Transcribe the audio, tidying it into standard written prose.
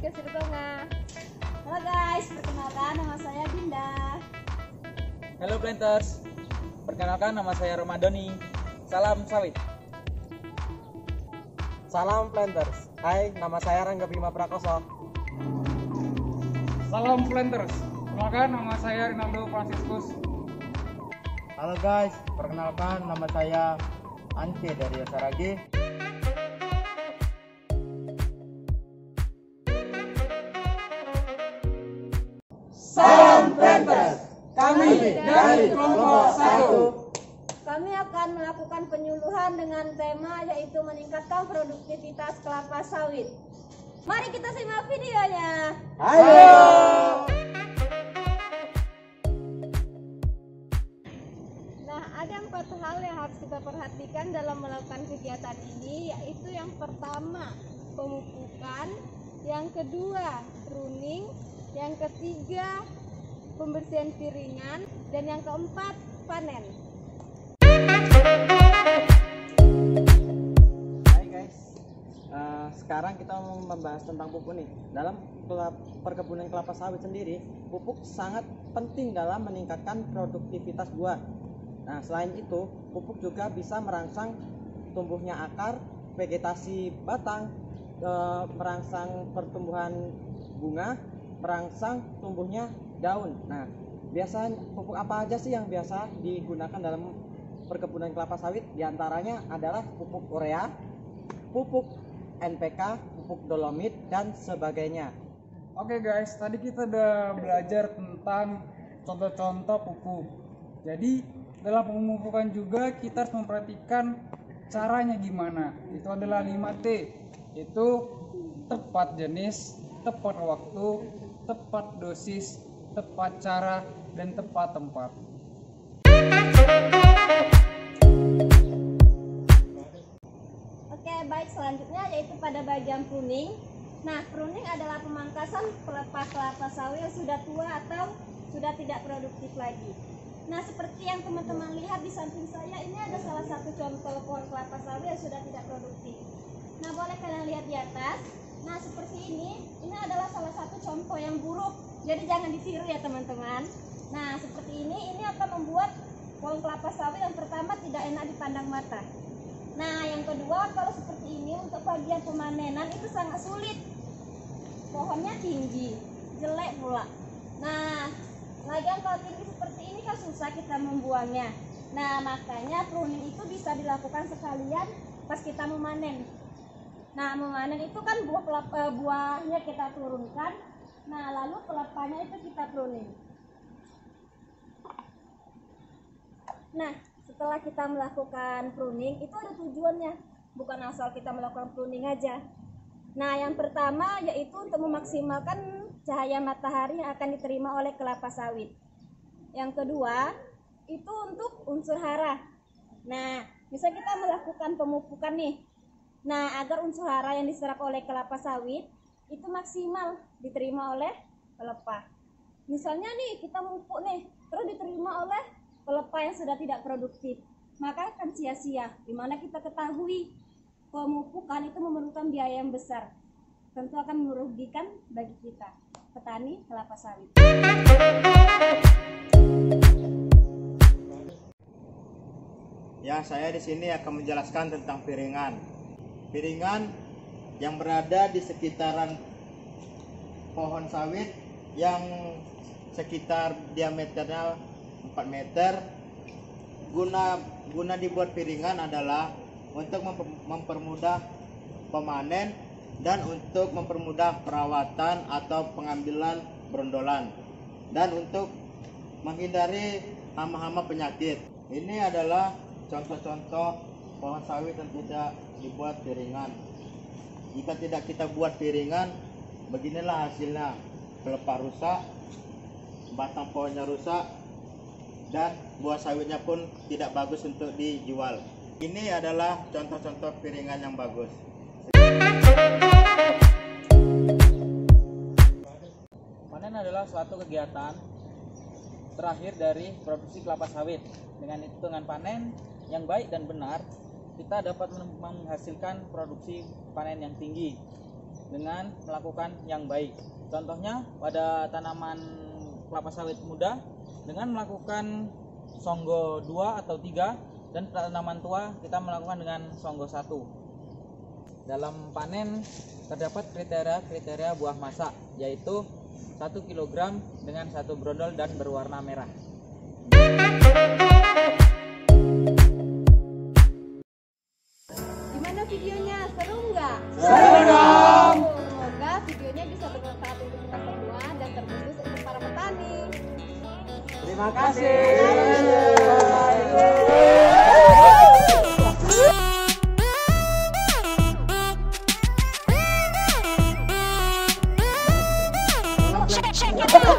podcast Sirtonga. Halo guys, perkenalkan nama saya Dinda. Halo Planters, perkenalkan nama saya Romadoni. Salam sawit. Salam Planters. Hai, nama saya Rangga Bima Prakoso. Salam Planters. Perkenalkan nama saya Rinaldo Franciscus. Halo guys, perkenalkan nama saya Ante dari Yosaragi. Salam Planters, kami dari kelompok 1. Kami akan melakukan penyuluhan dengan tema yaitu meningkatkan produktivitas kelapa sawit. Mari kita simak videonya. Ayo. Nah, ada 4 hal yang harus kita perhatikan dalam melakukan kegiatan ini, yaitu yang pertama pemupukan, yang kedua pruning, yang ketiga pembersihan piringan, dan yang keempat panen. Hai guys, sekarang kita mau membahas tentang pupuk nih. Dalam perkebunan kelapa sawit sendiri, pupuk sangat penting dalam meningkatkan produktivitas buah. Nah, selain itu, pupuk juga bisa merangsang tumbuhnya akar, vegetasi batang, merangsang pertumbuhan bunga, merangsang tumbuhnya daun. Nah, biasanya pupuk apa aja sih yang biasa digunakan dalam perkebunan kelapa sawit? Di antaranya adalah pupuk urea, pupuk NPK, pupuk dolomit, dan sebagainya. Oke guys, tadi kita udah belajar tentang contoh-contoh pupuk. Jadi dalam pemupukan juga kita harus memperhatikan caranya gimana. Itu adalah 5T, yaitu tepat jenis, tepat waktu, tepat dosis, tepat cara, dan tepat tempat. Oke, baik, selanjutnya yaitu pada bagian pruning. Nah, pruning adalah pemangkasan pelepah kelapa sawit yang sudah tua atau sudah tidak produktif lagi. Nah, seperti yang teman-teman lihat di samping saya, ini ada salah satu contoh pohon kelapa sawit yang sudah tidak produktif. Nah, boleh kalian lihat di atas. Nah, seperti ini adalah salah satu contoh yang buruk. Jadi jangan ditiru ya teman-teman. Nah, seperti ini akan membuat pohon kelapa sawit yang pertama tidak enak dipandang mata. Nah, yang kedua, kalau seperti ini untuk bagian pemanenan itu sangat sulit. Pohonnya tinggi, jelek pula. Nah, lagian kalau tinggi seperti ini kan susah kita membuangnya. Nah, makanya pruning itu bisa dilakukan sekalian pas kita memanen. Nah, memanen itu kan buahnya kita turunkan. Nah, lalu pelepahnya itu kita pruning. Nah, setelah kita melakukan pruning itu ada tujuannya, bukan asal kita melakukan pruning aja. Nah, yang pertama yaitu untuk memaksimalkan cahaya matahari yang akan diterima oleh kelapa sawit. Yang kedua itu untuk unsur hara. Nah, bisa kita melakukan pemupukan nih. Nah, agar unsur hara yang diserap oleh kelapa sawit itu maksimal diterima oleh pelepah. Misalnya nih kita mupuk nih, terus diterima oleh pelepah yang sudah tidak produktif, maka akan sia-sia. Dimana kita ketahui pemupukan itu memerlukan biaya yang besar, tentu akan merugikan bagi kita petani kelapa sawit. Ya, saya di sini akan menjelaskan tentang piringan. Piringan yang berada di sekitaran pohon sawit yang sekitar diameternya 4 meter. Guna dibuat piringan adalah untuk mempermudah pemanen dan untuk mempermudah perawatan atau pengambilan brondolan dan untuk menghindari hama-hama penyakit. Ini adalah contoh-contoh pohon sawit yang tidak dibuat piringan. Jika tidak kita buat piringan, beginilah hasilnya: pelepah rusak, batang pohonnya rusak, dan buah sawitnya pun tidak bagus untuk dijual. Ini adalah contoh-contoh piringan yang bagus. Panen adalah suatu kegiatan terakhir dari produksi kelapa sawit. Dengan hitungan panen yang baik dan benar, kita dapat menghasilkan produksi panen yang tinggi. dengan melakukan yang baik. Contohnya pada tanaman kelapa sawit muda dengan melakukan songgo 2 atau 3, dan tanaman tua kita melakukan dengan songgo 1. Dalam panen terdapat kriteria buah masak, yaitu 1 kg dengan 1 brondol dan berwarna merah. Gimana videonya? Seru nggak? Seru dong. Semoga videonya bisa bermanfaat untuk kita semua dan terkhusus untuk para petani. Terima kasih. Check it out.